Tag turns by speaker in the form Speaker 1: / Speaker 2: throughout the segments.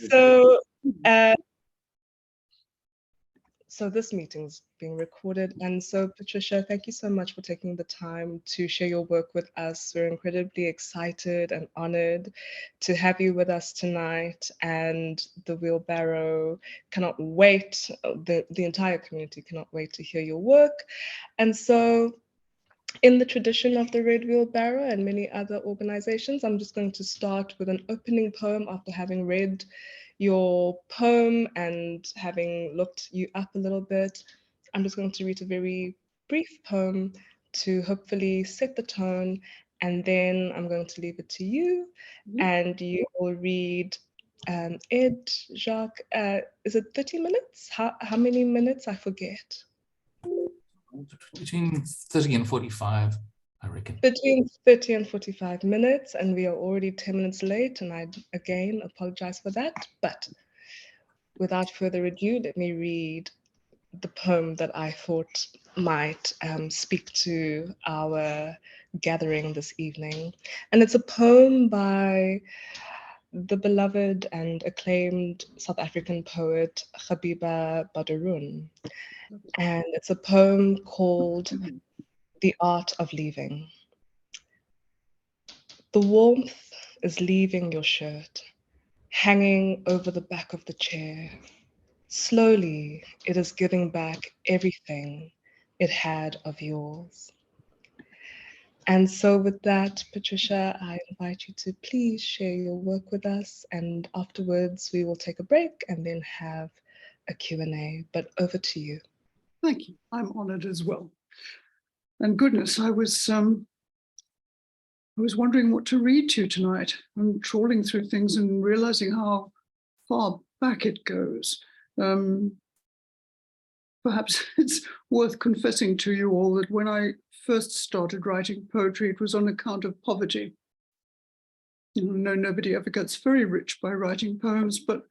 Speaker 1: So, uh, so this meeting's being recorded. And so, Patricia, thank you so much for taking the time to share your work with us. We're incredibly excited and honored to have you with us tonight. And the Wheelbarrow cannot wait, the entire community cannot wait to hear your work. And so, in the tradition of the Red Wheelbarrow and many other organizations, I'm just going to start with an opening poem after having read your poem and having looked you up a little bit. I'm just going to read a very brief poem to hopefully set the tone, and then I'm going to leave it to you, and you will read Ed, Jacques, is it 30 minutes? How many minutes? I forget.
Speaker 2: Between 30 and 45, I reckon.
Speaker 1: Between 30 and 45 minutes, and we are already 10 minutes late, and I again apologize for that. But without further ado, let me read the poem that I thought might speak to our gathering this evening. And it's a poem by the beloved and acclaimed South African poet Habiba Badaroon. And it's a poem called The Art of Leaving. The warmth is leaving your shirt, hanging over the back of the chair. Slowly, it is giving back everything it had of yours. And so with that, Patricia, I invite you to please share your work with us, and afterwards we will take a break and then have a Q&A, but over to you.
Speaker 3: Thank you. I'm honored as well. And goodness, I was wondering what to read to you tonight. I'm trawling through things and realizing how far back it goes. Perhaps it's worth confessing to you all that when I first started writing poetry, it was on account of poverty. No, nobody ever gets very rich by writing poems, but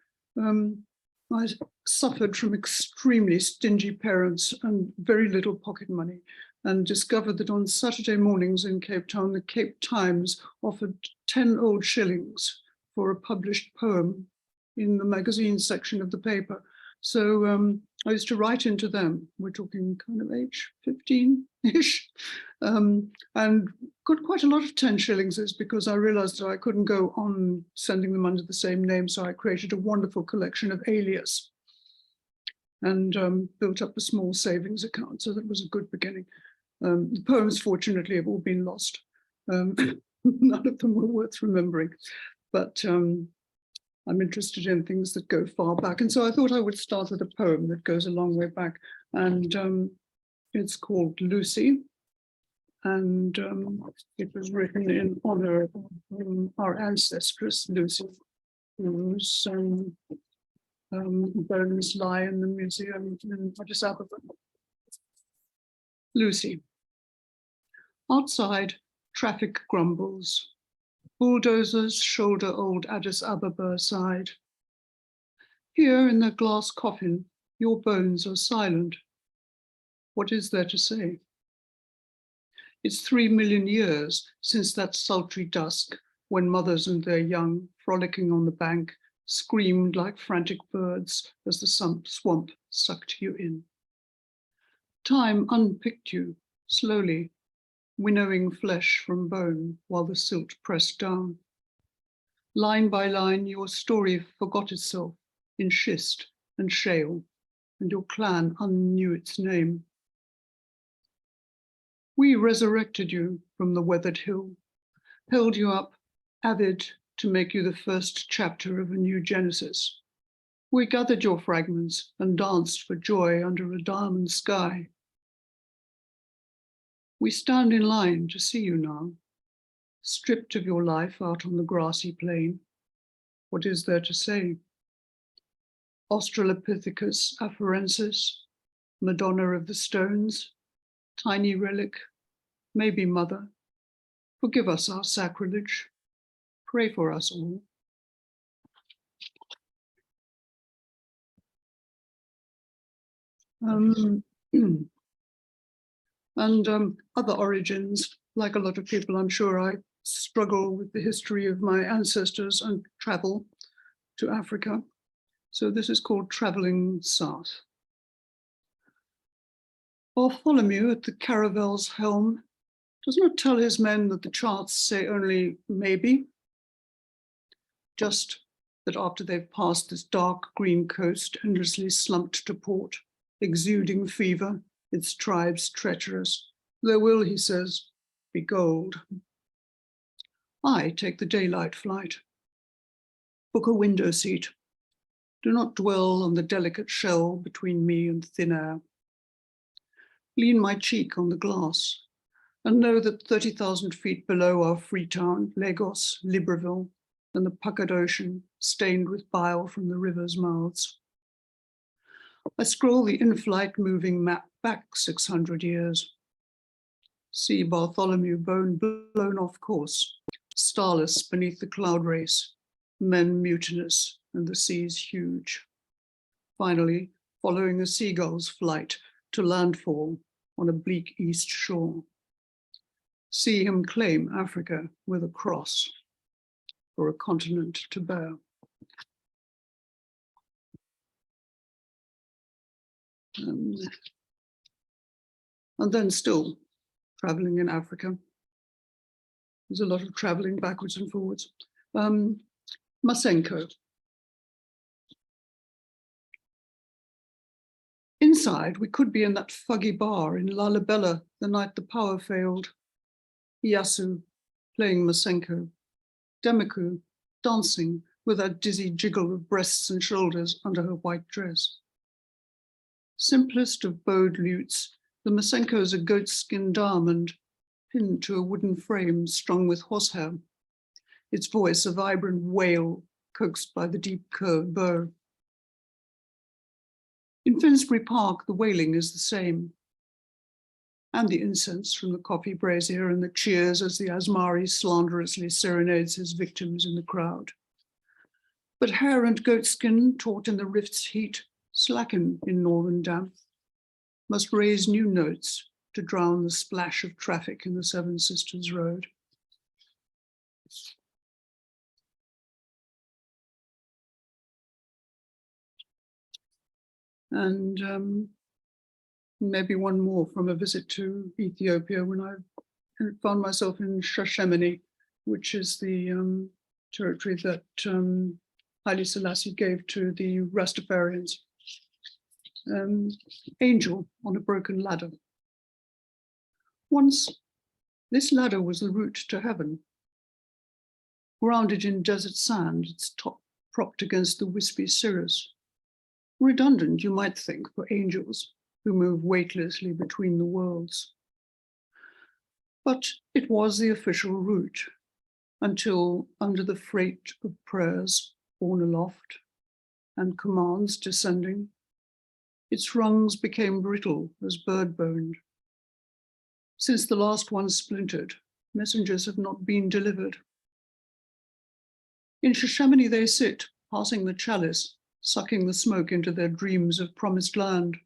Speaker 3: I suffered from extremely stingy parents and very little pocket money, and discovered that on Saturday mornings in Cape Town, the Cape Times offered 10 old shillings for a published poem in the magazine section of the paper. So I used to write into them. We're talking kind of age 15-ish, and got quite a lot of 10 shillingses because I realized that I couldn't go on sending them under the same name. So I created a wonderful collection of alias and built up a small savings account. So that was a good beginning. The poems, fortunately, have all been lost. None of them were worth remembering, but I'm interested in things that go far back. And so I thought I would start with a poem that goes a long way back. And it's called Lucy. And it was written in honor of our ancestress, Lucy, whose bones lie in the museum in Addis Ababa. Lucy. Outside, traffic grumbles. Bulldozers shoulder old Addis Ababa aside. Here in the glass coffin, your bones are silent. What is there to say? It's 3 million years since that sultry dusk when mothers and their young, frolicking on the bank, screamed like frantic birds as the swamp sucked you in. Time unpicked you, slowly, winnowing flesh from bone while the silt pressed down. Line by line, your story forgot itself in schist and shale, and your clan unknew its name. We resurrected you from the weathered hill, held you up, avid to make you the first chapter of a new Genesis. We gathered your fragments and danced for joy under a diamond sky. We stand in line to see you now, stripped of your life out on the grassy plain. What is there to say? Australopithecus afarensis, Madonna of the Stones, tiny relic, maybe mother. Forgive us our sacrilege. Pray for us all. Other origins, like a lot of people, I'm sure I struggle with the history of my ancestors and travel. to Africa. So this is called Traveling South. Bartholomew at the caravel's helm does not tell his men that the charts say only maybe, just that after they've passed this dark green coast, endlessly slumped to port, exuding fever, its tribes treacherous, there will, he says, be gold. I take the daylight flight. Book a window seat. Do not dwell on the delicate shell between me and thin air. Lean my cheek on the glass and know that 30,000 feet below are Freetown, Lagos, Libreville, and the puckered ocean stained with bile from the river's mouths. I scroll the in-flight moving map back 600 years. See Bartholomew blown off course, starless beneath the cloud race, men mutinous and the seas huge. Finally, following a seagull's flight to landfall on a bleak east shore. See him claim Africa with a cross for a continent to bear. And then still traveling in Africa. There's a lot of traveling backwards and forwards. Masenko. Inside, we could be in that fuggy bar in Lalibela the night the power failed. Iyasu playing Masenko. Demiku dancing with that dizzy jiggle of breasts and shoulders under her white dress. Simplest of bowed lutes, the Masenko's a goatskin diamond pinned to a wooden frame strung with horsehair, its voice a vibrant wail coaxed by the deep curved bow. In Finsbury Park, the wailing is the same, and the incense from the coffee brazier and the cheers as the Asmari slanderously serenades his victims in the crowd. But hair and goatskin, taught in the rift's heat, slacken in northern damp, must raise new notes to drown the splash of traffic in the Seven Sisters Road. And maybe one more from a visit to Ethiopia when I found myself in Shashemene, which is the territory that Haile Selassie gave to the Rastafarians. Angel on a broken ladder. Once, this ladder was the route to heaven. Grounded in desert sand, its top propped against the wispy cirrus. Redundant, you might think, for angels who move weightlessly between the worlds. But it was the official route until, under the freight of prayers borne aloft and commands descending, its rungs became brittle as bird-boned. Since the last one splintered, messengers have not been delivered. In Shashemene they sit, passing the chalice, sucking the smoke into their dreams of promised land.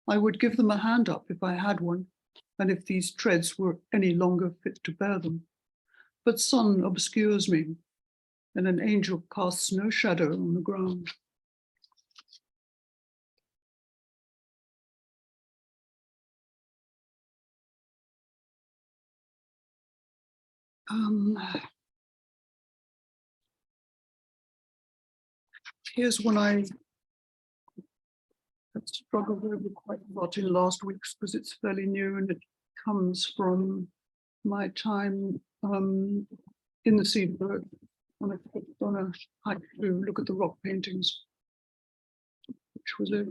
Speaker 3: I would give them a hand up if I had one, and if these treads were any longer fit to bear them. But sun obscures me, and an angel casts no shadow on the ground. Here's one I struggled over quite a lot in last week's because it's fairly new and it comes from my time in the Seedberg on a hike to look at the rock paintings, which was a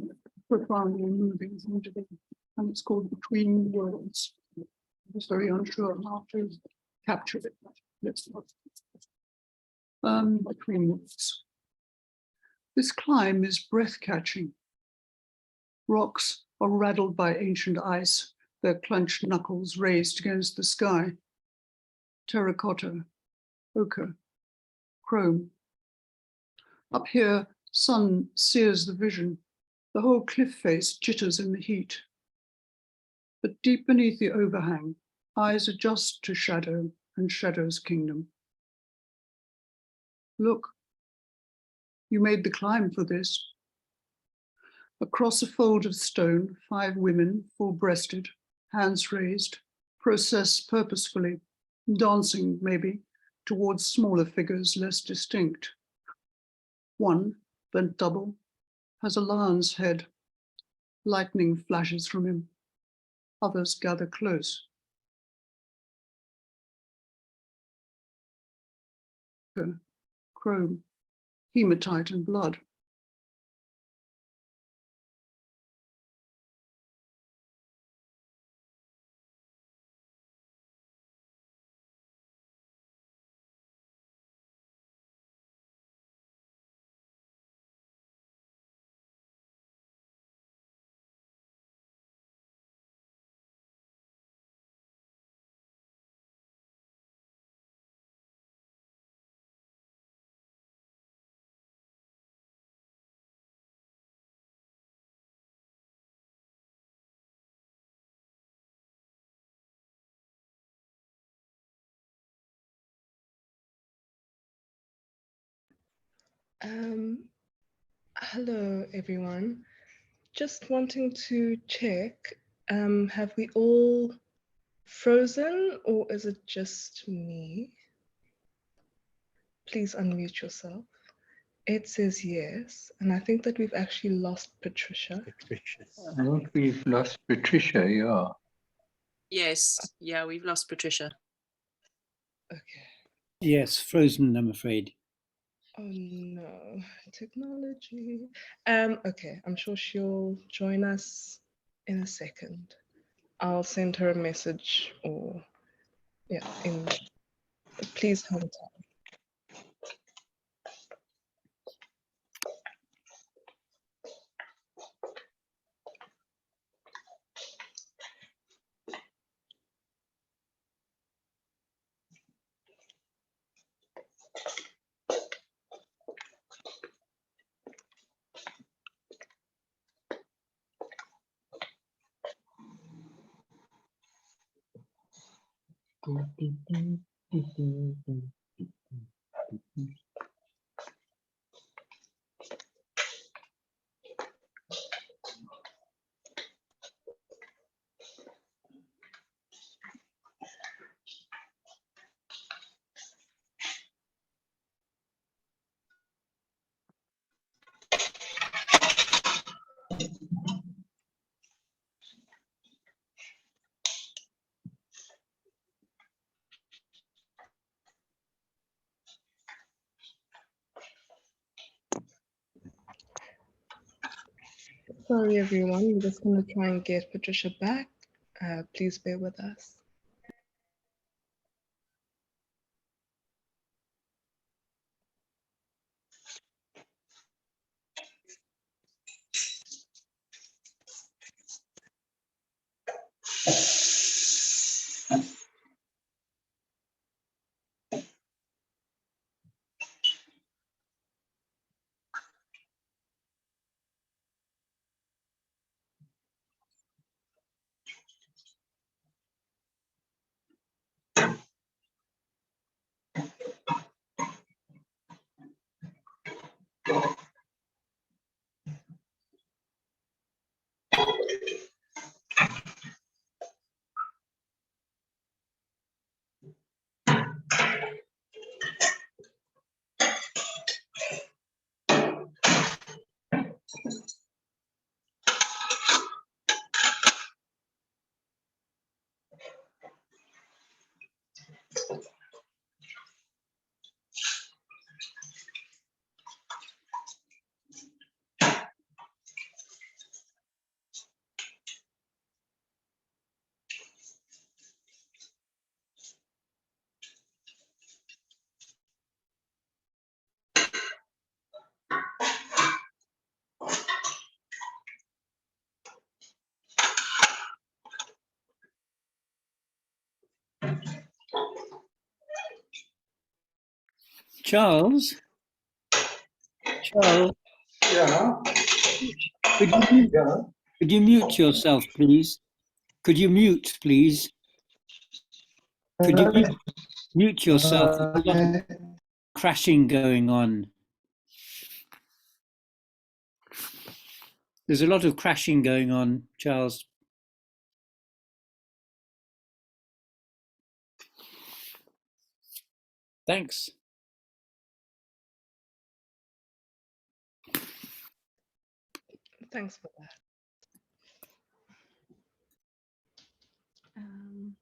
Speaker 3: profoundly moving thing to do. And it's called Between Worlds. I was very unsure how to capture it. Let's look. Between Worlds. This climb is breath-catching. Rocks are rattled by ancient ice, their clenched knuckles raised against the sky. Terracotta, ochre, chrome. Up here, sun sears the vision. The whole cliff face jitters in the heat. But deep beneath the overhang, eyes adjust to shadow and shadow's kingdom. Look, You made the climb for this. Across a fold of stone, 5 women, full-breasted, hands raised, process purposefully, dancing maybe, towards smaller figures less distinct. One, bent double, has a lion's head. Lightning flashes from him. Others gather close. Chrome, hematite and blood.
Speaker 1: Hello, everyone. Just wanting to check, have we all frozen or is it just me? Please unmute yourself. It says yes, and I think that we've actually lost Patricia.
Speaker 4: I think we've lost Patricia, yeah.
Speaker 5: Yes, yeah, we've lost Patricia.
Speaker 1: Okay.
Speaker 6: Yes, frozen, I'm afraid.
Speaker 1: Oh no, technology. Okay, I'm sure she'll join us in a second. I'll send her a message or please hold on. Sorry, everyone. We're just going to try and get Patricia back. Please bear with us.
Speaker 6: Charles? Charles,
Speaker 4: Yeah,
Speaker 6: could you mute yourself, please? Could you mute, please? Could you mute yourself? There's a lot of crashing going on. There's a lot of crashing going on, Charles. Thanks.
Speaker 1: Thanks for that. Um,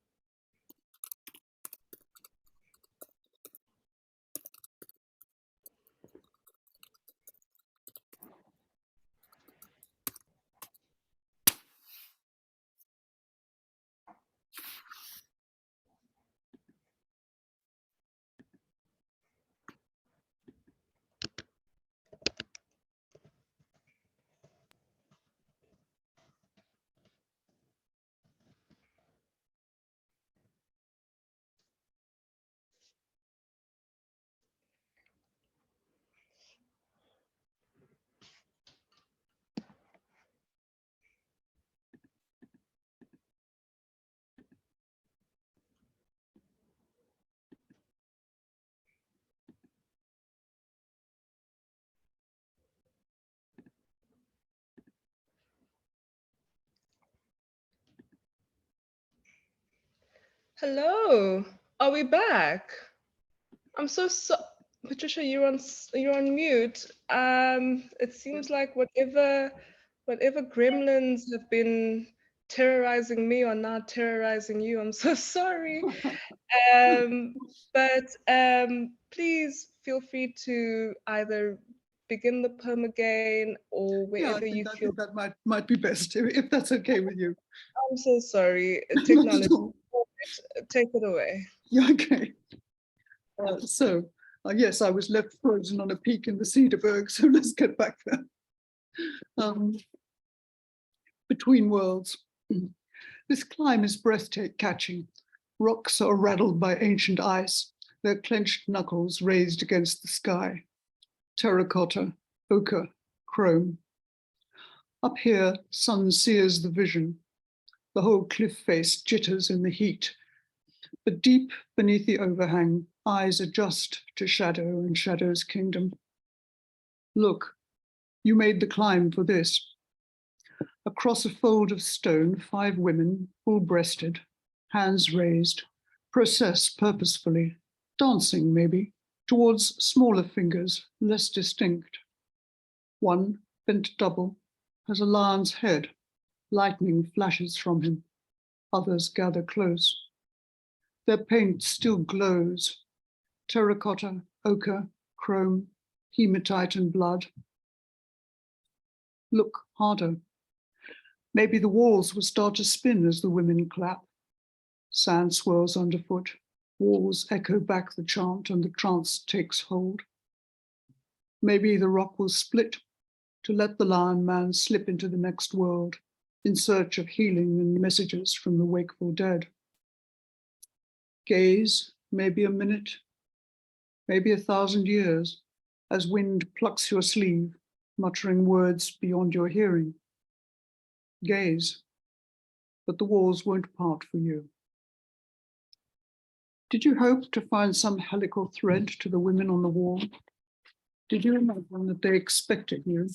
Speaker 1: Hello, are we back? I'm so Patricia, you're on mute. It seems like whatever gremlins have been terrorizing me are now terrorizing you. I'm so sorry. But please feel free to either begin the poem again or
Speaker 3: Yeah,
Speaker 1: wherever you
Speaker 3: I
Speaker 1: feel.
Speaker 3: think that might be best if that's okay with you.
Speaker 1: I'm so sorry.
Speaker 3: Not at
Speaker 1: Technology,
Speaker 3: all.
Speaker 1: take it away.
Speaker 3: Yeah, okay. Yes, I was left frozen on a peak in the Cedarburg, so let's get back there. Between worlds. This climb is breathtaking. Rocks are rattled by ancient ice, their clenched knuckles raised against the sky. Terracotta, ochre, chrome. Up here, sun sears the vision. The whole cliff face jitters in the heat. But deep beneath the overhang, eyes adjust to shadow and shadow's kingdom. Look, you made the climb for this. Across a fold of stone, 5 women, full-breasted, hands raised, process purposefully, dancing maybe, towards smaller fingers, less distinct. One, bent double, has a lion's head. Lightning flashes from him. Others gather close. Their paint still glows. Terracotta, ochre, chrome, hematite and blood. Look harder. Maybe the walls will start to spin as the women clap. Sand swirls underfoot. Walls echo back the chant and the trance takes hold. Maybe the rock will split to let the lion man slip into the next world in search of healing and messages from the wakeful dead. Gaze, maybe a minute, maybe 1,000 years, as wind plucks your sleeve, muttering words beyond your hearing. Gaze, but the walls won't part for you. Did you hope to find some helical thread to the women on the wall? Did you imagine that they expected you,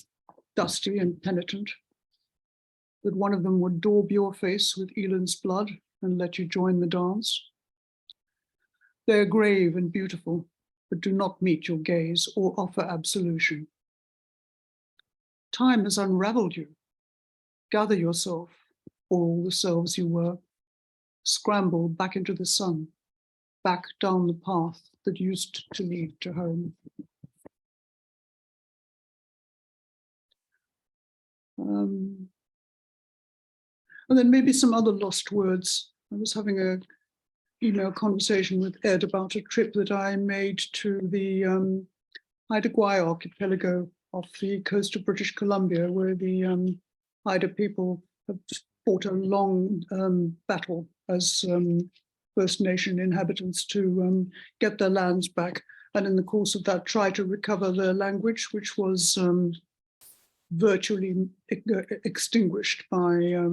Speaker 3: dusty and penitent? That one of them would daub your face with Eland's blood and let you join the dance? They are grave and beautiful, but do not meet your gaze or offer absolution. Time has unraveled you. Gather yourself, all the selves you were. Scramble back into the sun, back down the path that used to lead to home. And then maybe some other lost words. I was having an email conversation with Ed about a trip that I made to the Haida Gwaii archipelago off the coast of British Columbia, where the Haida people have fought a long battle as First Nation inhabitants to get their lands back, and in the course of that try to recover their language, which was virtually extinguished by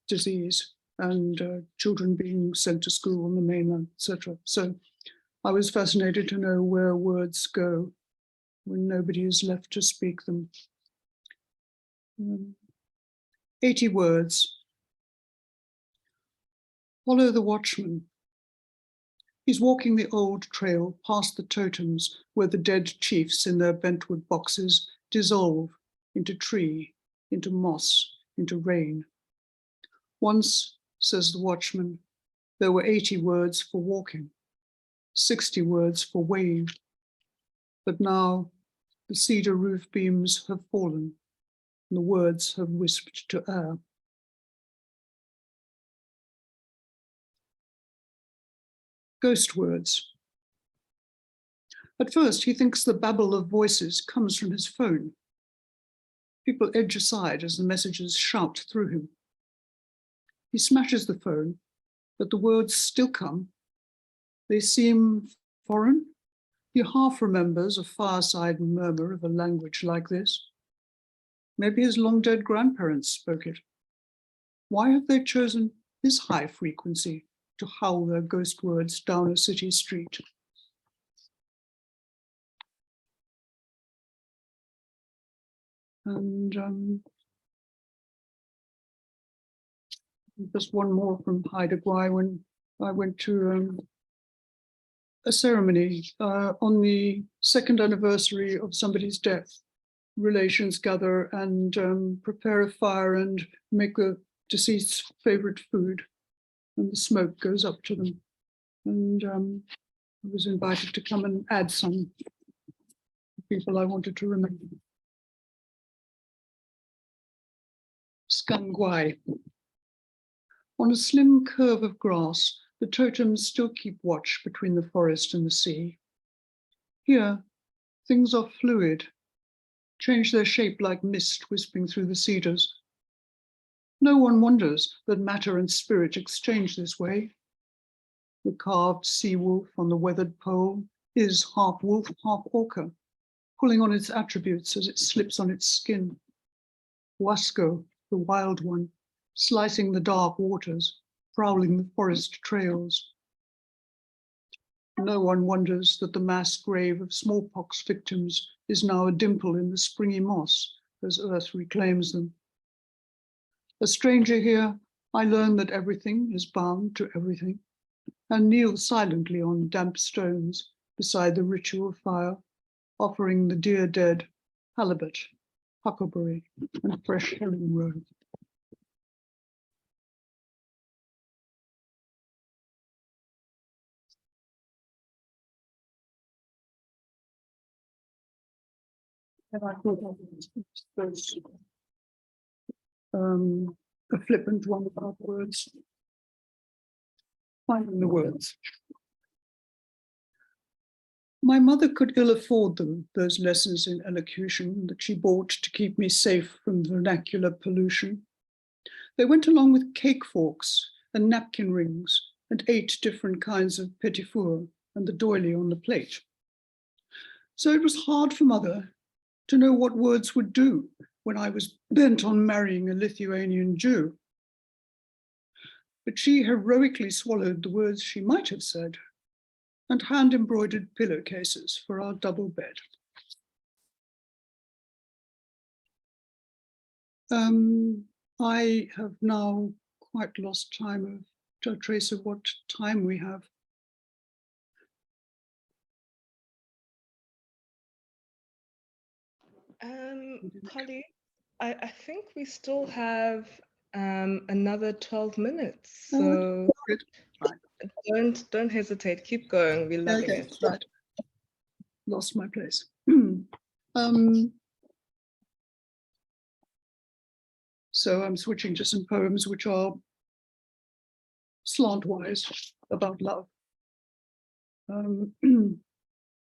Speaker 3: disease and children being sent to school on the mainland, etc. So I was fascinated to know where words go when nobody is left to speak them. 80 words. Follow the watchman. He's walking the old trail past the totems where the dead chiefs in their bentwood boxes dissolve into tree, into moss, into rain. Once, says the watchman, there were 80 words for walking, 60 words for wave. But now the cedar roof beams have fallen and the words have wisped to air. Ghost words. At first, he thinks the babble of voices comes from his phone. People edge aside as the messages shout through him. He smashes the phone, but the words still come. They seem foreign. He half remembers a fireside murmur of a language like this. Maybe his long-dead grandparents spoke it. Why have they chosen this high frequency to howl their ghost words down a city street? And just one more from Haida Gwaii. When I went to a ceremony on the second anniversary of somebody's death, relations gather and prepare a fire and make the deceased's favorite food, and the smoke goes up to them. And I was invited to come and add some people I wanted to remember. Skangwai. On a slim curve of grass, the totems still keep watch between the forest and the sea. Here, things are fluid, change their shape like mist wisping through the cedars. No one wonders that matter and spirit exchange this way. The carved sea wolf on the weathered pole is half wolf, half orca, pulling on its attributes as it slips on its skin. Wasco, the wild one, slicing the dark waters, prowling the forest trails. No one wonders that the mass grave of smallpox victims is now a dimple in the springy moss as Earth reclaims them. A stranger here, I learn that everything is bound to everything, and kneel silently on damp stones beside the ritual fire, offering the dear dead halibut, huckleberry, and fresh herring roe. And I thought that was a flippant one about words. Finding the words. My mother could ill afford them, those lessons in elocution that she bought to keep me safe from vernacular pollution. They went along with cake forks and napkin rings and 8 different kinds of petit four and the doily on the plate. So it was hard for mother to know what words would do when I was bent on marrying a Lithuanian Jew. But she heroically swallowed the words she might have said and hand-embroidered pillowcases for our double bed. I have now quite lost time of trace of what time we have.
Speaker 1: Polly, I think we still have another 12 minutes. So
Speaker 3: Good.
Speaker 1: don't hesitate. Keep going. We're loving
Speaker 3: Okay,
Speaker 1: it.
Speaker 3: right. Lost my place. So I'm switching to some poems which are slantwise about love.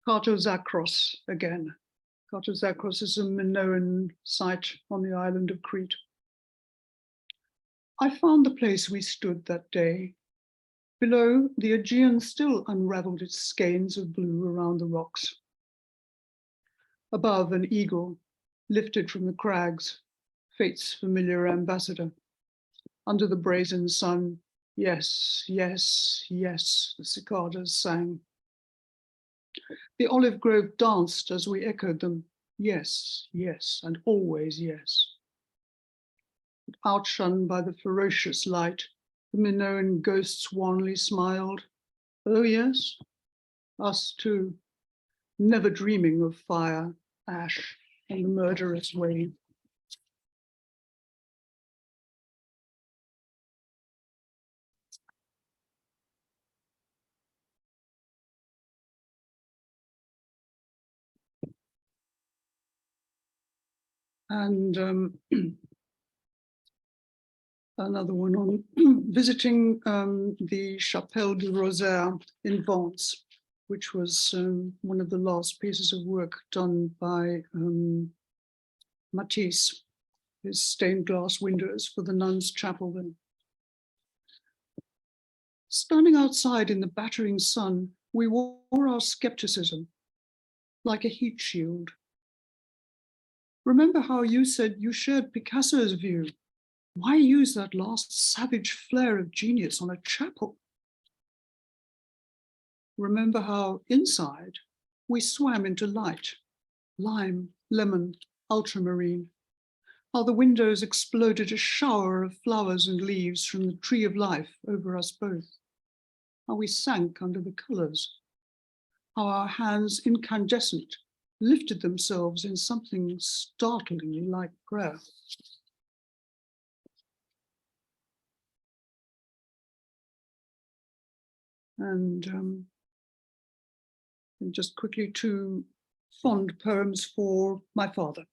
Speaker 3: Cartozakros again. Cartozakros is a Minoan site on the island of Crete. I found the place we stood that day. Below, the Aegean still unraveled its skeins of blue around the rocks. Above, an eagle, lifted from the crags, fate's familiar ambassador. Under the brazen sun, yes, yes, yes, the cicadas sang. The olive grove danced as we echoed them, yes, yes, and always yes. Outshone by the ferocious light, the Minoan ghosts wanly smiled. Oh yes, us too, never dreaming of fire, ash, and the murderous wave. And another one on visiting the Chapelle du Rosaire in Vence, which was one of the last pieces of work done by Matisse, his stained glass windows for the nuns' chapel there. Standing outside in the battering sun, we wore our skepticism like a heat shield. Remember how you said you shared Picasso's view? Why use that last savage flare of genius on a chapel? Remember how inside we swam into light, lime, lemon, ultramarine, how the windows exploded a shower of flowers and leaves from the tree of life over us both, how we sank under the colors, how our hands incandescent lifted themselves in something startlingly like prayer. And just quickly, two fond poems for my father.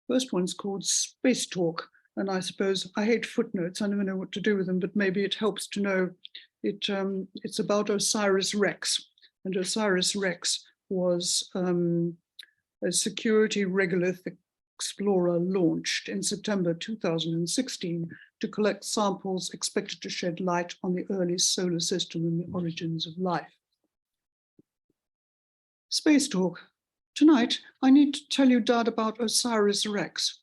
Speaker 3: First one's called Space Talk, and I suppose I hate footnotes. I never know what to do with them, but maybe it helps to know it. It's about Osiris Rex, and Osiris Rex was a security regolith explorer launched in September 2016 to collect samples expected to shed light on the early solar system and the origins of life. Space Talk. Tonight, I need to tell you, Dad, about Osiris Rex.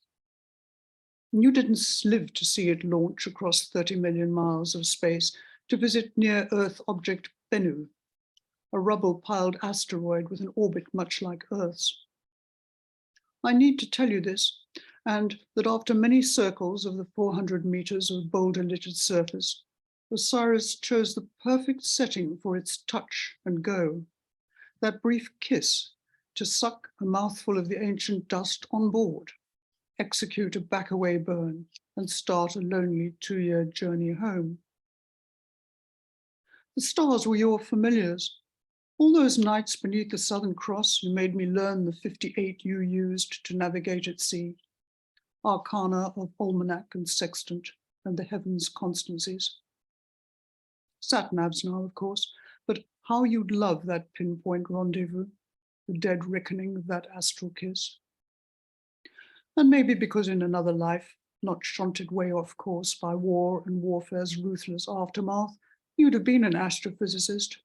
Speaker 3: You didn't live to see it launch across 30 million miles of space to visit near-Earth object Bennu, a rubble-piled asteroid with an orbit much like Earth's. I need to tell you this, and that after many circles of the 400 meters of boulder-littered surface, Osiris chose the perfect setting for its touch and go, that brief kiss to suck a mouthful of the ancient dust on board, execute a back-away burn, and start a lonely 2-year journey home. The stars were your familiars. All those nights beneath the Southern Cross, you made me learn the 58 you used to navigate at sea, arcana of almanac and sextant, and the heavens' constancies. Sat-navs now, of course, but how you'd love that pinpoint rendezvous, the dead reckoning of that astral kiss. And maybe because in another life, not shunted way off course by war and warfare's ruthless aftermath, you'd have been an astrophysicist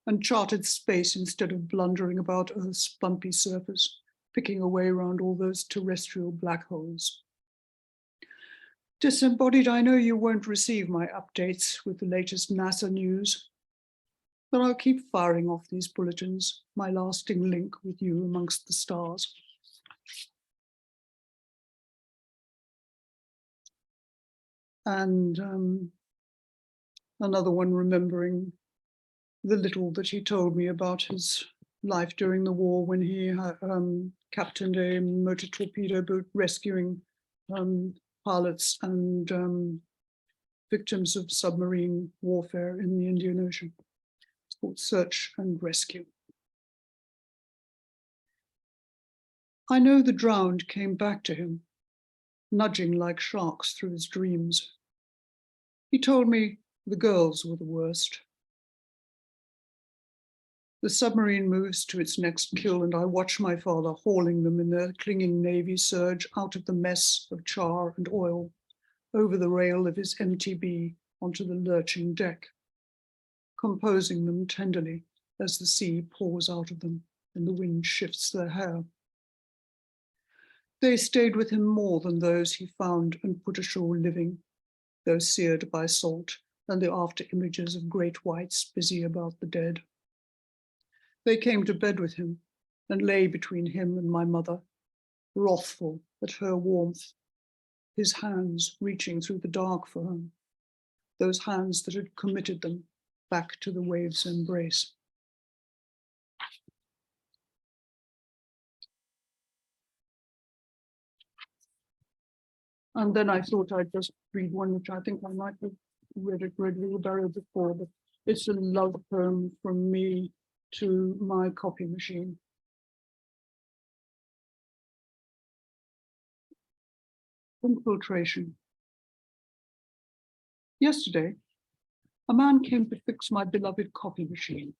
Speaker 3: and charted space instead of blundering about Earth's bumpy surface, picking away around all those terrestrial black holes. Disembodied, I know you won't receive my updates with the latest NASA news, but I'll keep firing off these bulletins, my lasting link with you amongst the stars. And another one remembering the little that he told me about his life during the war when he captained a motor torpedo boat rescuing pilots and victims of submarine warfare in the Indian Ocean. It's called Search and Rescue. I know the drowned came back to him, nudging like sharks through his dreams. He told me the girls were the worst. The submarine moves to its next kill, and I watch my father hauling them in their clinging Navy surge out of the mess of char and oil, over the rail of his MTB onto the lurching deck, composing them tenderly as the sea pours out of them and the wind shifts their hair. They stayed with him more than those he found and put ashore living, though seared by salt and the after images of great whites busy about the dead. They came to bed with him and lay between him and my mother, wrathful at her warmth, his hands reaching through the dark for her, those hands that had committed them back to the wave's embrace. And then I thought I'd just read one, which I think I might have read Wheelbarrow before, but it's a love poem from me to my copy machine. Infiltration. Yesterday, a man came to fix my beloved copy machine,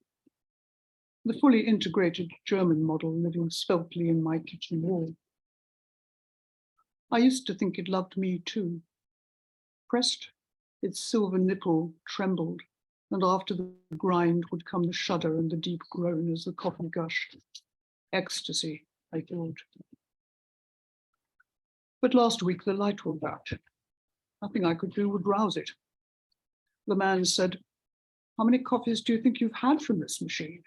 Speaker 3: the fully integrated German model living sveltly in my kitchen wall. I used to think it loved me too. Pressed, its silver nipple trembled, and after the grind would come the shudder and the deep groan as the coffee gushed. Ecstasy, I thought. But last week the light went out. Nothing I could do would rouse it. The man said, "How many coffees do you think you've had from this machine?"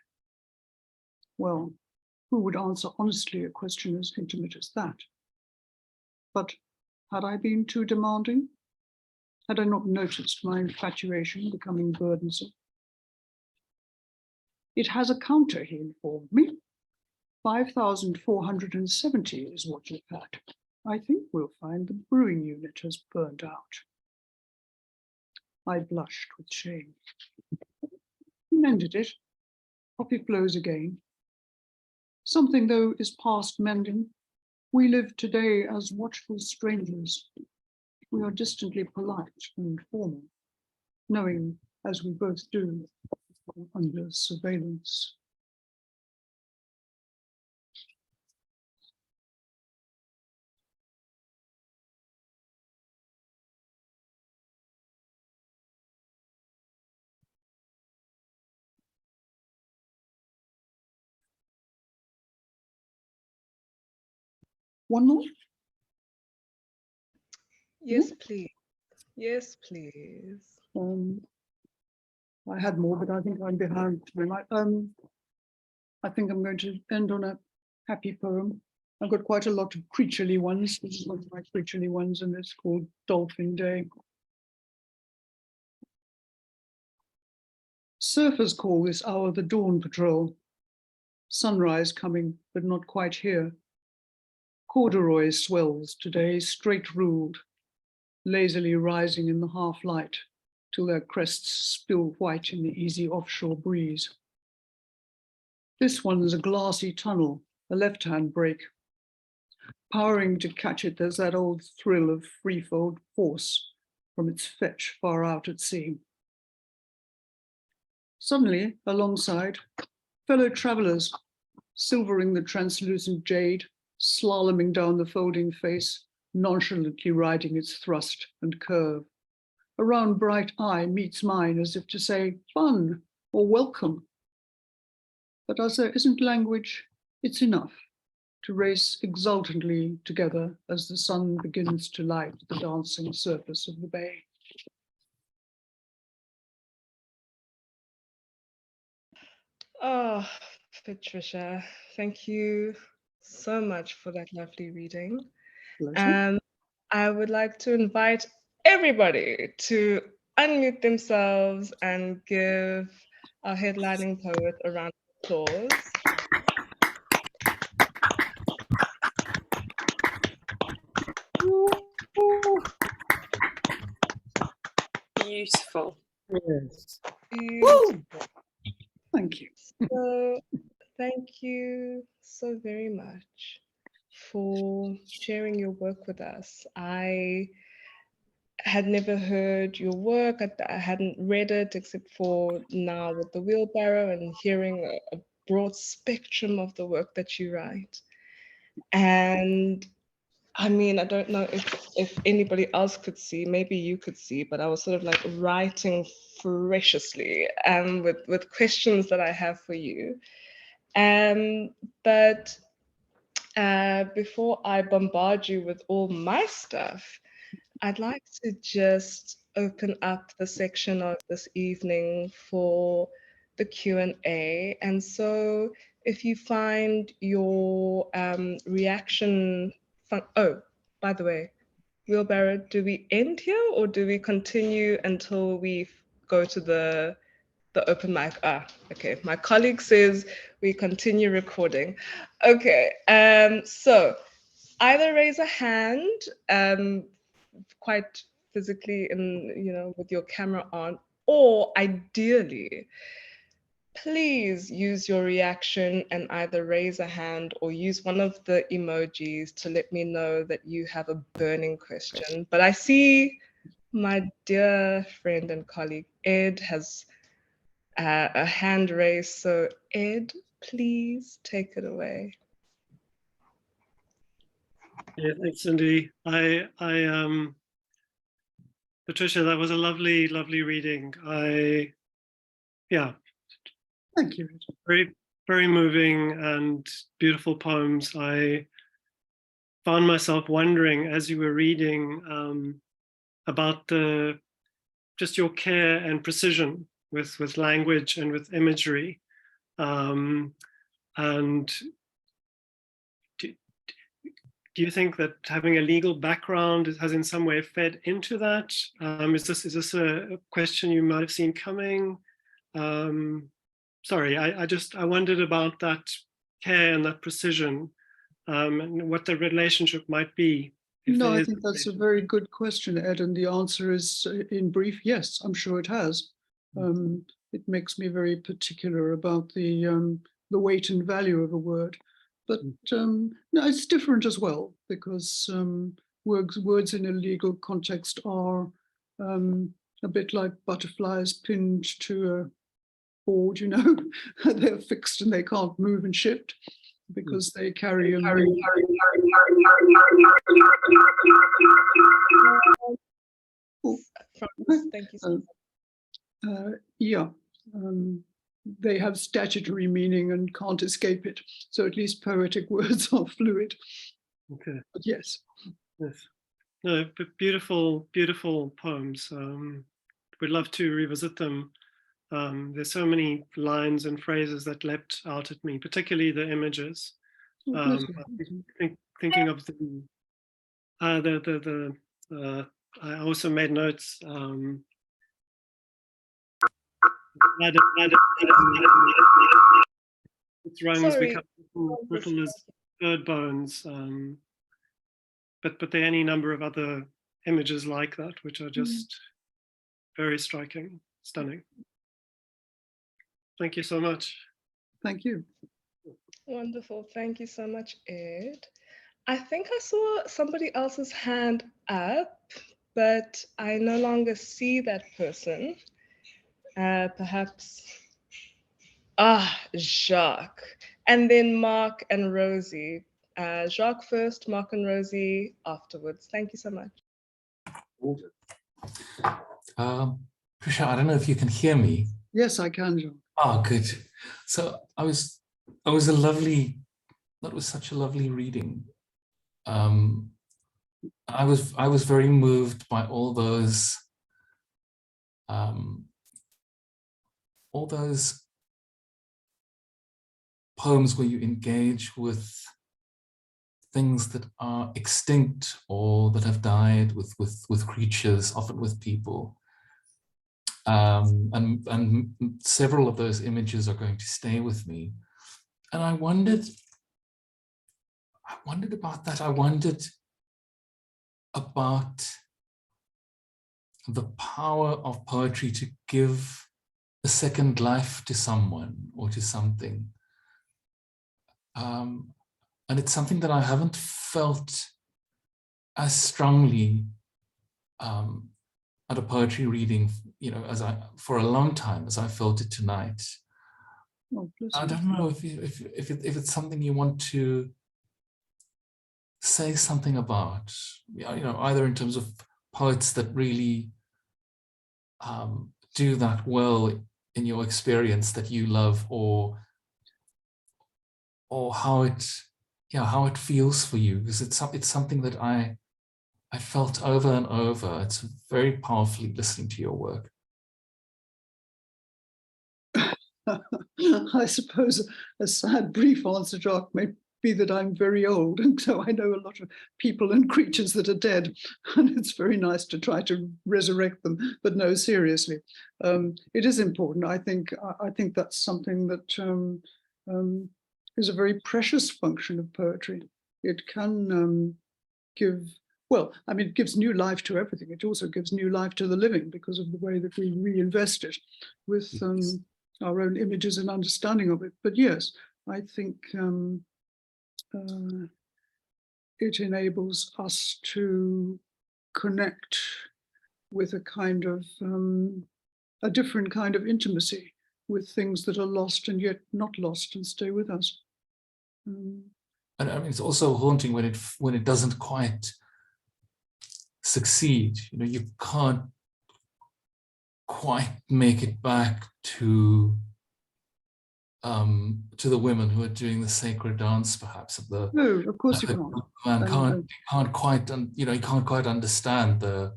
Speaker 3: Well, who would answer honestly a question as intimate as that? But had I been too demanding? Had I not noticed my infatuation becoming burdensome? It has a counter, he informed me. 5,470 is what you've had. I think we'll find the brewing unit has burned out. I blushed with shame. He mended it. Coffee flows again. Something, though, is past mending. We live today as watchful strangers. We are distantly polite and formal, knowing, as we both do, under surveillance. One more?
Speaker 1: Yes, please. Yes, please.
Speaker 3: I had more, but I think I'm behind. I think I'm going to end on a happy poem. I've got quite a lot of creaturely ones. This is one of my creaturely ones, and it's called Dolphin Day. Surfers call this hour the dawn patrol. Sunrise coming, but not quite here. Corduroy swells today, straight ruled, lazily rising in the half light till their crests spill white in the easy offshore breeze. This one's a glassy tunnel, a left-hand break. Powering to catch it, there's that old thrill of threefold force from its fetch far out at sea. Suddenly, alongside, fellow travelers, silvering the translucent jade, slaloming down the folding face, nonchalantly riding its thrust and curve. A round bright eye meets mine as if to say, fun or welcome. But as there isn't language, it's enough to race exultantly together as the sun begins to light the dancing surface of the bay.
Speaker 1: Oh, Patricia, thank you so much for that lovely reading.
Speaker 3: Pleasure.
Speaker 1: I would like to invite everybody to unmute themselves and give our headlining poet a round of applause.
Speaker 5: Beautiful.
Speaker 6: Yes.
Speaker 1: Beautiful.
Speaker 3: Thank you.
Speaker 1: So, thank you so very much for sharing your work with us. I had never heard your work. I hadn't read it except for now with the Wheelbarrow and hearing a broad spectrum of the work that you write. And I mean, I don't know if anybody else could see, maybe you could see, but I was sort of like writing ferociously with questions that I have for you. But before I bombard you with all my stuff, I'd like to just open up the section of this evening for the Q&A. And so if you find your reaction, oh, by the way, Wheelbarrow, do we end here or do we continue until we go to the open mic? Ah, okay. My colleague says we continue recording. Okay. So either raise a hand, quite physically with your camera on, or ideally, please use your reaction and either raise a hand or use one of the emojis to let me know that you have a burning question. But I see my dear friend and colleague Ed has a hand raised. So Ed, please take it away.
Speaker 7: Yeah, thanks, Cindy. Patricia, that was a lovely, lovely reading. Yeah.
Speaker 3: Thank you.
Speaker 7: Very, very moving and beautiful poems. I found myself wondering as you were reading about just your care and precision with language and with imagery. And do you think that having a legal background has in some way fed into that? Is this a question you might have seen coming? Sorry, I wondered about that care and that precision, and what the relationship might be.
Speaker 3: No, I think that's a very good question, Ed, and the answer is, in brief, yes, I'm sure it has. It makes me very particular about the weight and value of a word. But no, it's different as well, because words in a legal context are a bit like butterflies pinned to a board, you know. They're fixed and they can't move and shift because they carry a meaning.
Speaker 1: Thank you so much.
Speaker 3: Yeah. They have statutory meaning and can't escape it. So at least poetic words are fluid.
Speaker 7: Okay.
Speaker 3: But yes.
Speaker 7: Yes. No, but beautiful, beautiful poems. We'd love to revisit them. There's so many lines and phrases that leapt out at me, particularly the images. Thinking of I also made notes. Its rungs become brittle as bird bones, but there are any number of other images like that which are just very striking, stunning. Thank you so much.
Speaker 3: Thank you.
Speaker 1: Wonderful. Thank you so much, Ed. I think I saw somebody else's hand up, but I no longer see that person. Perhaps, Jacques. And then Mark and Rosie. Jacques first, Mark and Rosie afterwards. Thank you so much.
Speaker 2: Patricia, I don't know if you can hear me.
Speaker 3: Yes, I can, John.
Speaker 2: Oh, good. So that was such a lovely reading. I was very moved by all those poems where you engage with things that are extinct or that have died, with creatures, often with people. And several of those images are going to stay with me. And I wondered about that. I wondered about the power of poetry to give a second life to someone or to something. And it's something that I haven't felt as strongly at a poetry reading, for a long time as I felt it tonight.
Speaker 3: Oh,
Speaker 2: I don't know if it's something you want to say something about, either in terms of poets that really do that well in your experience that you love, or how it feels for you, because it's something that I felt over and over. It's very powerfully listening to your work.
Speaker 3: I suppose a sad, brief answer, Jacques, may be that I'm very old, and so I know a lot of people and creatures that are dead, and it's very nice to try to resurrect them. But no, seriously, it is important. I think that's something that is a very precious function of poetry. It can give, well, I mean, it gives new life to everything. It also gives new life to the living because of the way that we reinvest it with our own images and understanding of it. But yes, I think it enables us to connect with a kind of a different kind of intimacy with things that are lost and yet not lost and stay with us.
Speaker 2: And I mean, it's also haunting when it doesn't quite succeed. You know, you can't quite make it back to the women who are doing the sacred dance, perhaps of the.
Speaker 3: No, of course you can't.
Speaker 2: Man can't quite, you know, he can't quite understand the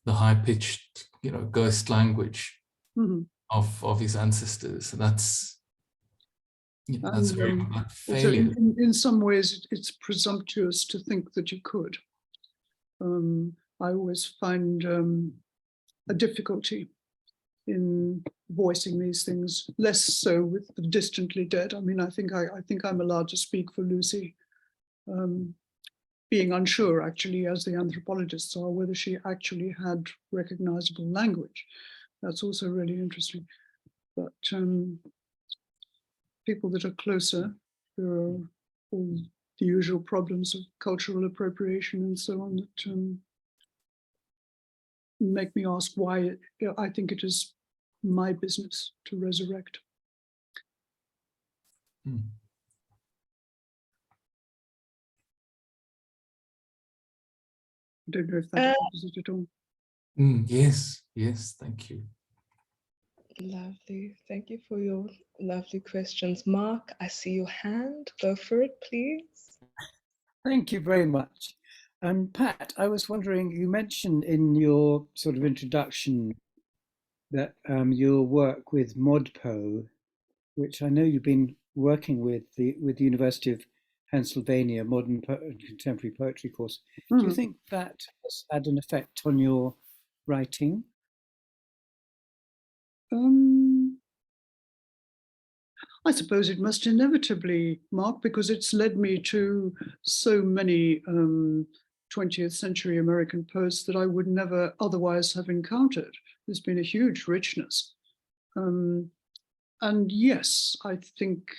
Speaker 2: high-pitched, you know, ghost language of his ancestors, and that's, you know, that's very failure.
Speaker 3: So in some ways, it's presumptuous to think that you could. I always find a difficulty in voicing these things, less so with the distantly dead. I mean, I think I'm allowed to speak for Lucy, being unsure, actually, as the anthropologists are, whether she actually had recognizable language. That's also really interesting. But people that are closer, there are all the usual problems of cultural appropriation and so on that make me ask why I think it is my business to resurrect.
Speaker 2: Hmm.
Speaker 3: I don't know if that answers it at all.
Speaker 2: Yes, yes, thank you.
Speaker 1: Lovely. Thank you for your lovely questions. Mark, I see your hand. Go for it, please.
Speaker 6: Thank you very much. Pat, I was wondering, you mentioned in your sort of introduction that your work with ModPo, which I know you've been working with the University of Pennsylvania Modern and Contemporary Poetry course. Do you think that has had an effect on your writing?
Speaker 3: I suppose it must inevitably, Mark, because it's led me to so many 20th century American poets that I would never otherwise have encountered. There's been a huge richness. And yes, I think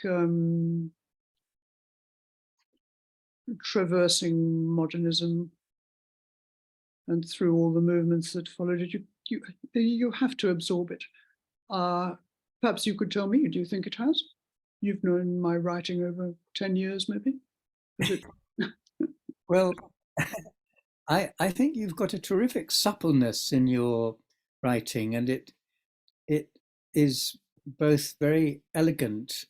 Speaker 3: traversing modernism and through all the movements that followed it, you have to absorb it. Perhaps you could tell me, do you think it has? You've known my writing over 10 years, maybe? Is it?
Speaker 6: Well, I think you've got a terrific suppleness in your writing, and it is both very elegant,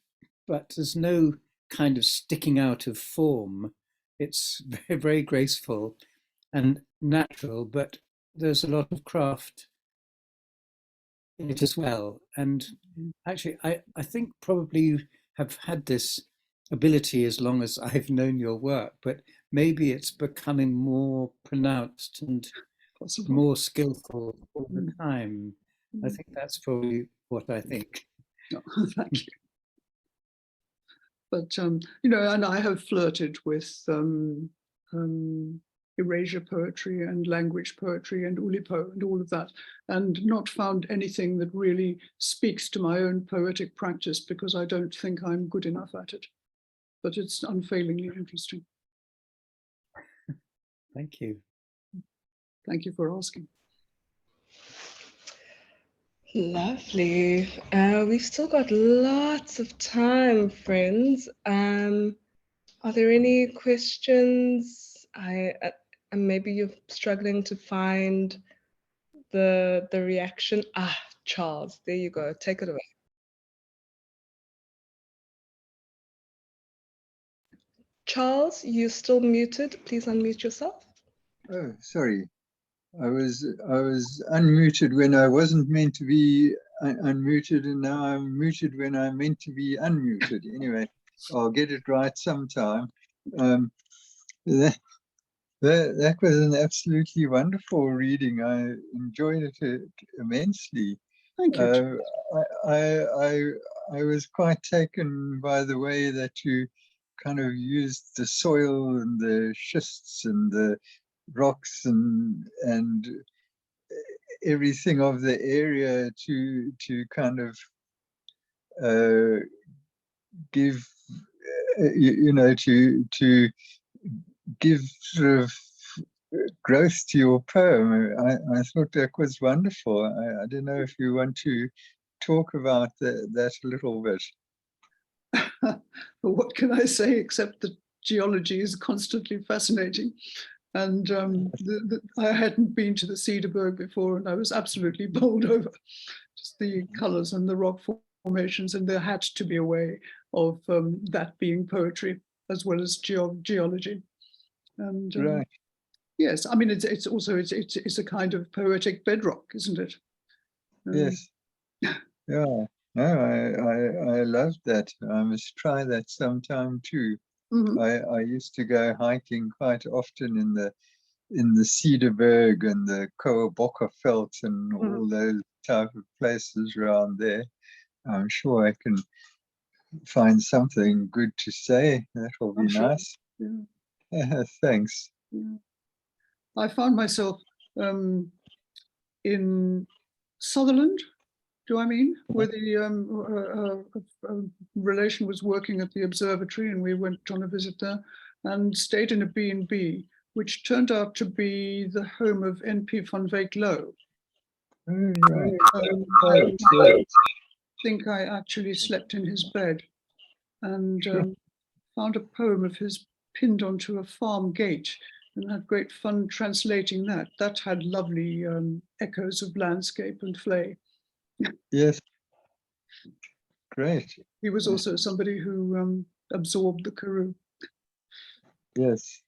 Speaker 6: but there's no kind of sticking out of form. It's very, very graceful and natural, but there's a lot of craft in it as well. And actually, I think probably you have had this ability as long as I've known your work, but maybe it's becoming more pronounced and more skillful all the time. I think that's probably what I think.
Speaker 3: Oh, thank you. But, you know, and I have flirted with erasure poetry and language poetry and Ulipo and all of that, and not found anything that really speaks to my own poetic practice because I don't think I'm good enough at it. But it's unfailingly interesting.
Speaker 6: Thank you.
Speaker 3: Thank you for asking.
Speaker 1: Lovely. We've still got lots of time, friends. Are there any questions? And maybe you're struggling to find the reaction. Charles, there you go. Take it away. Charles, you're still muted. Please unmute yourself.
Speaker 4: Oh, sorry. I was unmuted when I wasn't meant to be unmuted, and now I'm muted when I'm meant to be unmuted. Anyway, I'll get it right sometime. That was an absolutely wonderful reading. I enjoyed it immensely.
Speaker 3: Thank you.
Speaker 4: I was quite taken by the way that you kind of used the soil and the schists and the rocks and everything of the area to kind of give to give sort of growth to your poem. I thought that was wonderful. I don't know if you want to talk about that a little bit.
Speaker 3: What can I say except that geology is constantly fascinating. And I hadn't been to the Cederberg before, and I was absolutely bowled over. Just the colours and the rock formations, and there had to be a way of that being poetry as well as geology. And
Speaker 4: Right.
Speaker 3: yes, I mean it's also it's a kind of poetic bedrock, isn't it?
Speaker 4: Yes. Yeah. No, I love that. I must try that sometime too.
Speaker 3: Mm-hmm.
Speaker 4: I used to go hiking quite often in the Cederberg and the Koabokkerveld and all those type of places around there. I'm sure I can find something good to say. That'll be nice. Yeah. Thanks.
Speaker 3: Yeah. I found myself in Sutherland, where the relation was working at the observatory, and we went on a visit there and stayed in a B&B, which turned out to be the home of N.P. van Wyk Lowe.
Speaker 4: Right.
Speaker 3: I think I actually slept in his bed and found a poem of his pinned onto a farm gate, and had great fun translating that. That had lovely echoes of landscape and flay.
Speaker 4: Yes. Great.
Speaker 3: He was also somebody who absorbed the Karoo.
Speaker 4: Yes.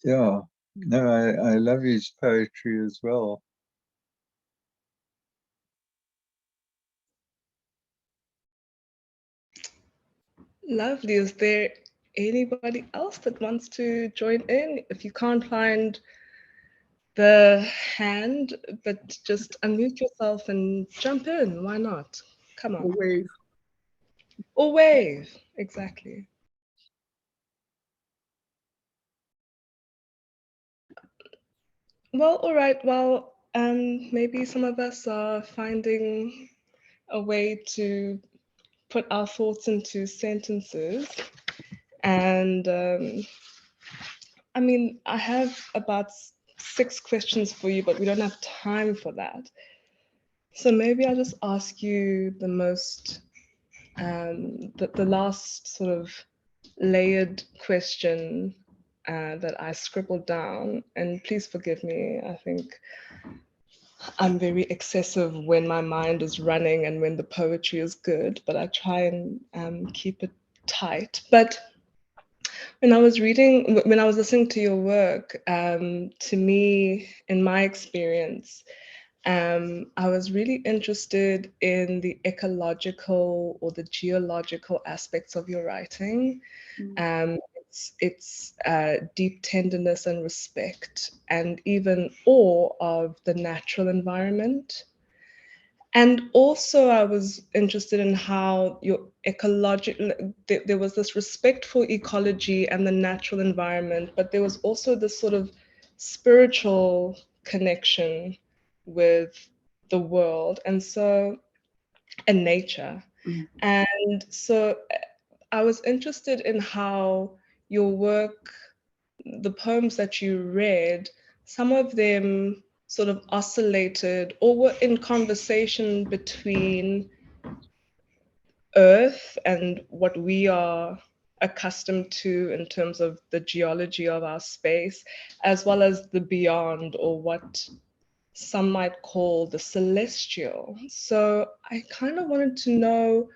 Speaker 4: Yeah. No, I love his poetry as well.
Speaker 1: Lovely. Is there anybody else that wants to join in? If you can't find the hand, but just unmute yourself and jump in. Why not? Come on.
Speaker 3: Or wave.
Speaker 1: Or wave. Exactly. Well, all right. Well, maybe some of us are finding a way to put our thoughts into sentences. And I mean, I have about 6 questions for you, but we don't have time for that. So maybe I'll just ask you the most, the last sort of layered question that I scribbled down. And please forgive me, I think I'm very excessive when my mind is running and when the poetry is good, but I try and keep it tight. But when I was listening to your work, to me, in my experience, I was really interested in the ecological or the geological aspects of your writing. It's deep tenderness and respect, and even awe of the natural environment. And also, I was interested in how your there was this respect for ecology and the natural environment, but there was also this sort of spiritual connection with the world and nature. And so I was interested in how your work, the poems that you read, some of them sort of oscillated or were in conversation between Earth and what we are accustomed to in terms of the geology of our space, as well as the beyond, or what some might call the celestial. So I kind of wanted to know,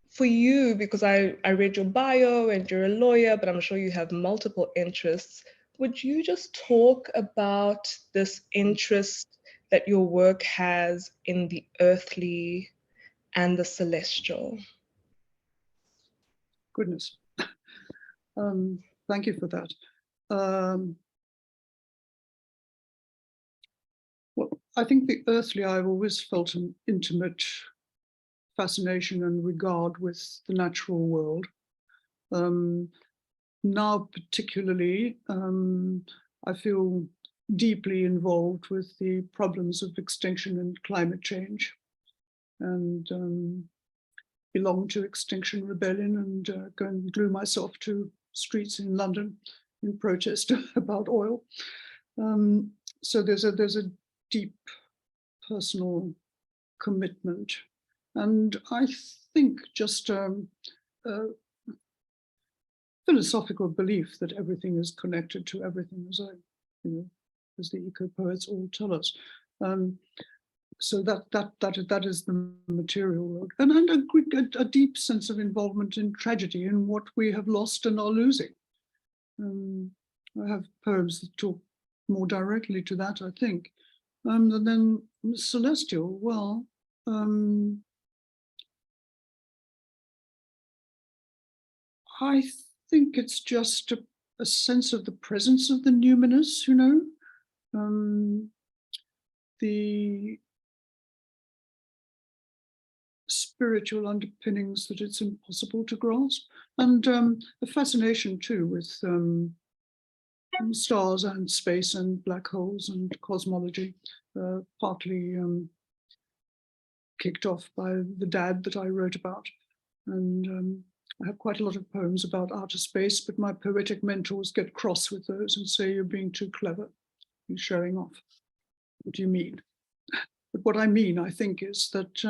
Speaker 1: for you, because I read your bio and you're a lawyer, but I'm sure you have multiple interests. Would you just talk about this interest that your work has in the earthly and the celestial?
Speaker 3: Goodness. Thank you for that. Well, I think the earthly, I've always felt an intimate fascination and regard with the natural world. Now, particularly, I feel deeply involved with the problems of extinction and climate change, and belong to Extinction Rebellion, and go and glue myself to streets in London in protest about oil. So there's a deep personal commitment, and I think just a philosophical belief that everything is connected to everything, as the eco poets all tell us. So that is the material world, and a deep sense of involvement in tragedy in what we have lost and are losing. I have poems that talk more directly to that, I think. And then celestial, well, I think it's just a sense of the presence of the numinous, the spiritual underpinnings that it's impossible to grasp, and a fascination too with stars and space and black holes and cosmology, partly kicked off by the dad that I wrote about. And I have quite a lot of poems about outer space, but my poetic mentors get cross with those and say, you're being too clever, you're showing off. What do you mean? But what I mean, I think, is that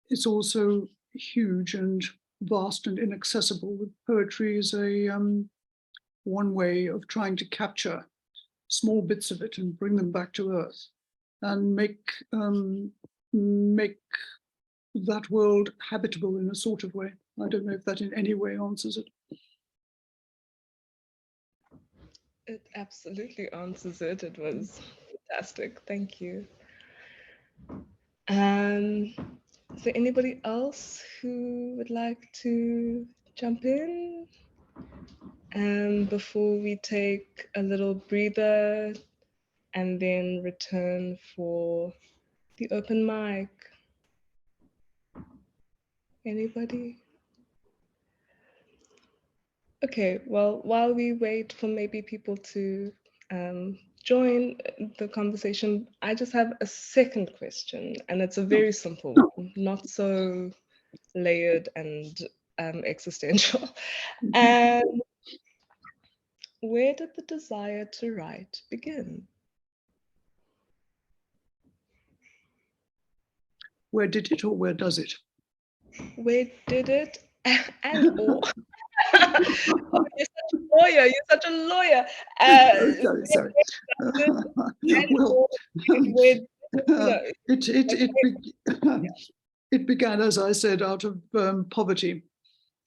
Speaker 3: it's also huge and vast and inaccessible. Poetry is a one way of trying to capture small bits of it and bring them back to earth, and make that world habitable in a sort of way. I don't know if that in any way answers it.
Speaker 1: It absolutely answers it. It was fantastic. Thank you. Is there anybody else who would like to jump in? Before we take a little breather and then return for the open mic. Anybody? Okay, well, while we wait for maybe people to join the conversation, I just have a second question, and it's a very simple one, not so layered and existential. And where did the desire to write begin?
Speaker 3: Where did it, or where does it?
Speaker 1: Where did it and or? You're such a lawyer. You're such a lawyer.
Speaker 3: Sorry. It began, as I said, out of poverty,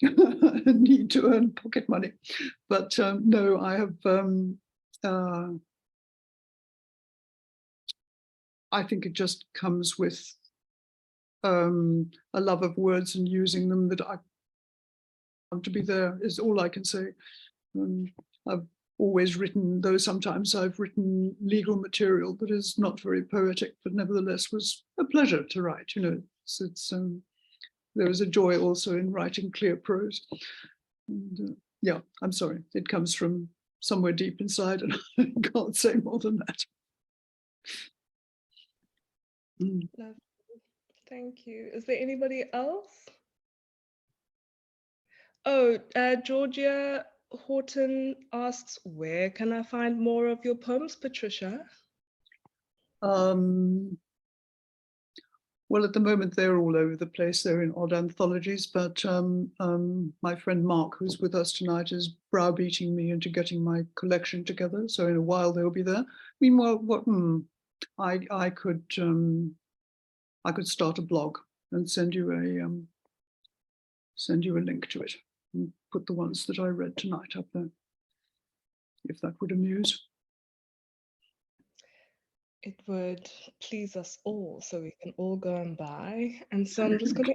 Speaker 3: a need to earn pocket money. But no, I have. I think it just comes with a love of words and using them, that I want to be there, is all I can say. I've always written, though sometimes I've written legal material that is not very poetic, but nevertheless was a pleasure to write. There is a joy also in writing clear prose. And, yeah, I'm sorry, it comes from somewhere deep inside, and I can't say more than that.
Speaker 1: Lovely. Thank you. Is there anybody else? Oh, Georgia Horton asks, where can I find more of your poems, Patricia?
Speaker 3: Well, at the moment, they're all over the place. They're in odd anthologies, but my friend Mark, who's with us tonight, is browbeating me into getting my collection together. So in a while, they'll be there. Meanwhile, I could start a blog and send you a link to it, and put the ones that I read tonight up there, if that would amuse.
Speaker 1: it would please us all so we can all go and buy. And so I'm just gonna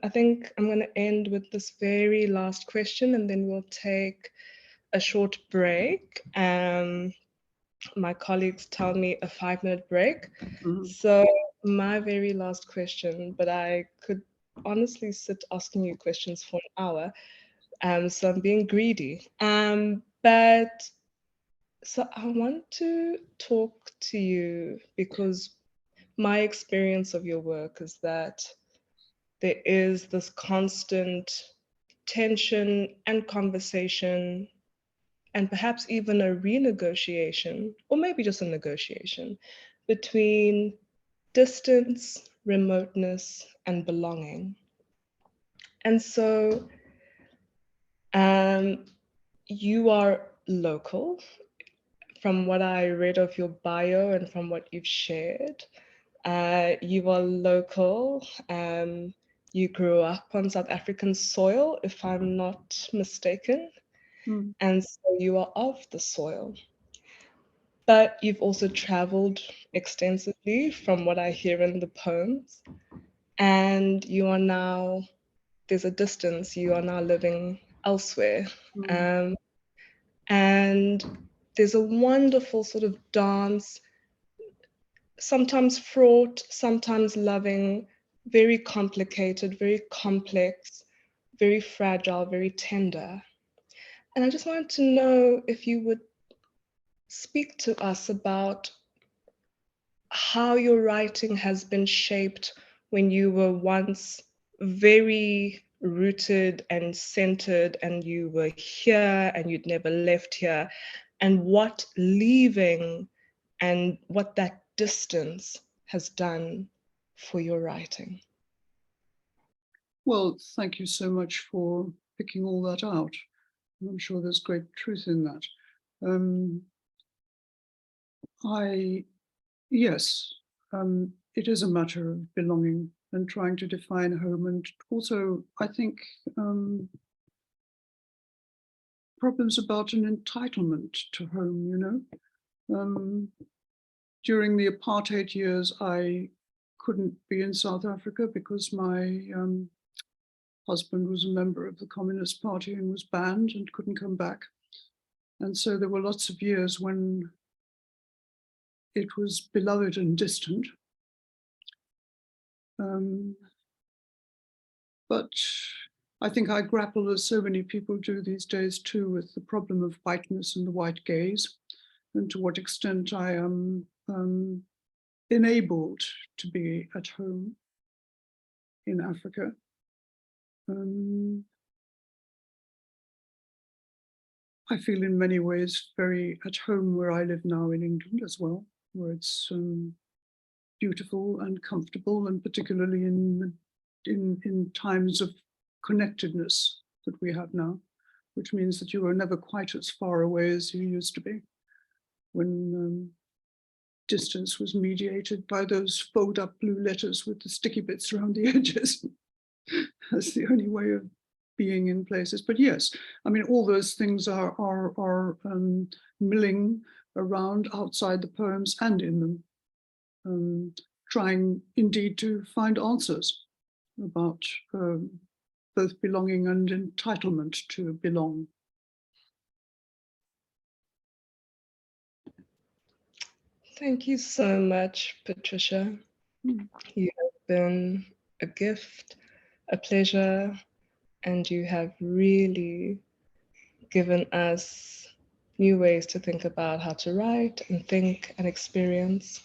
Speaker 1: I think I'm gonna end with this very last question, and then we'll take a short break. My colleagues tell me a 5-minute break. So my very last question, but I could honestly sit asking you questions for an hour. So I'm being greedy. But so I want to talk to you because my experience of your work is that there is this constant tension and conversation, and perhaps even a renegotiation, or maybe just a negotiation, between distance, remoteness, and belonging. And so you are local. From what I read of your bio and from what you've shared, you are local. You grew up on South African soil, if I'm not mistaken. And so you are of the soil. But you've also traveled extensively from what I hear in the poems. And you are now, there's a distance, you are now living elsewhere. And there's a wonderful sort of dance, sometimes fraught, sometimes loving, very complicated, very complex, very fragile, very tender. And I just wanted to know if you would speak to us about how your writing has been shaped when you were once very rooted and centered and you were here and you'd never left here, and what leaving and what that distance has done for your writing.
Speaker 3: Well, thank you so much for picking all that out. I'm sure there's great truth in that. Yes, it is a matter of belonging and trying to define home. And also, I think, problems about an entitlement to home, you know. During the apartheid years, I couldn't be in South Africa because my husband was a member of the Communist Party and was banned and couldn't come back. And so there were lots of years when it was beloved and distant. But I think I grapple, as so many people do these days too, with the problem of whiteness and the white gaze, and to what extent I am enabled to be at home in Africa. I feel in many ways very at home where I live now in England as well, where it's beautiful and comfortable, and particularly in times of connectedness that we have now, which means that you are never quite as far away as you used to be, when distance was mediated by those fold up blue letters with the sticky bits around the edges. That's the only way of being in places. But yes, I mean, all those things are milling around outside the poems and in them, trying indeed to find answers about both belonging and entitlement to belong.
Speaker 1: Thank you so much, Patricia. You have been a gift, a pleasure, and you have really given us new ways to think about how to write and think and experience.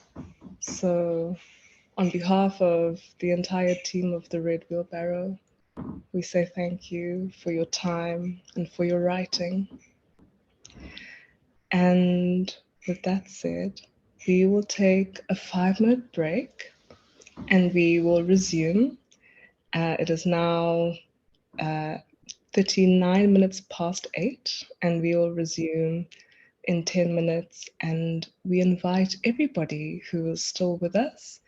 Speaker 1: So on behalf of the entire team of the Red Wheelbarrow, we say thank you for your time and for your writing. And with that said, we will take a 5-minute break and we will resume. It is now 39 minutes past 8, and we will resume in 10 minutes. And we invite everybody who is still with us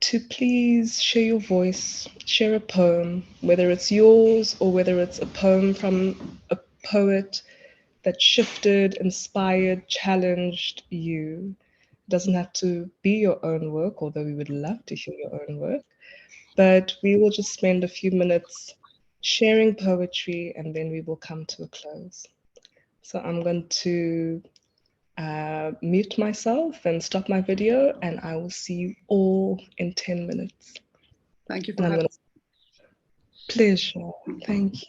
Speaker 1: to please share your voice, share a poem, whether it's yours or whether it's a poem from a poet that shifted, inspired, challenged you. It doesn't have to be your own work, although we would love to hear your own work. But we will just spend a few minutes sharing poetry, and then we will come to a close. So I'm going to mute myself and stop my video, and I will see you all in 10 minutes.
Speaker 3: Thank you for having me.
Speaker 1: Pleasure. Thank you.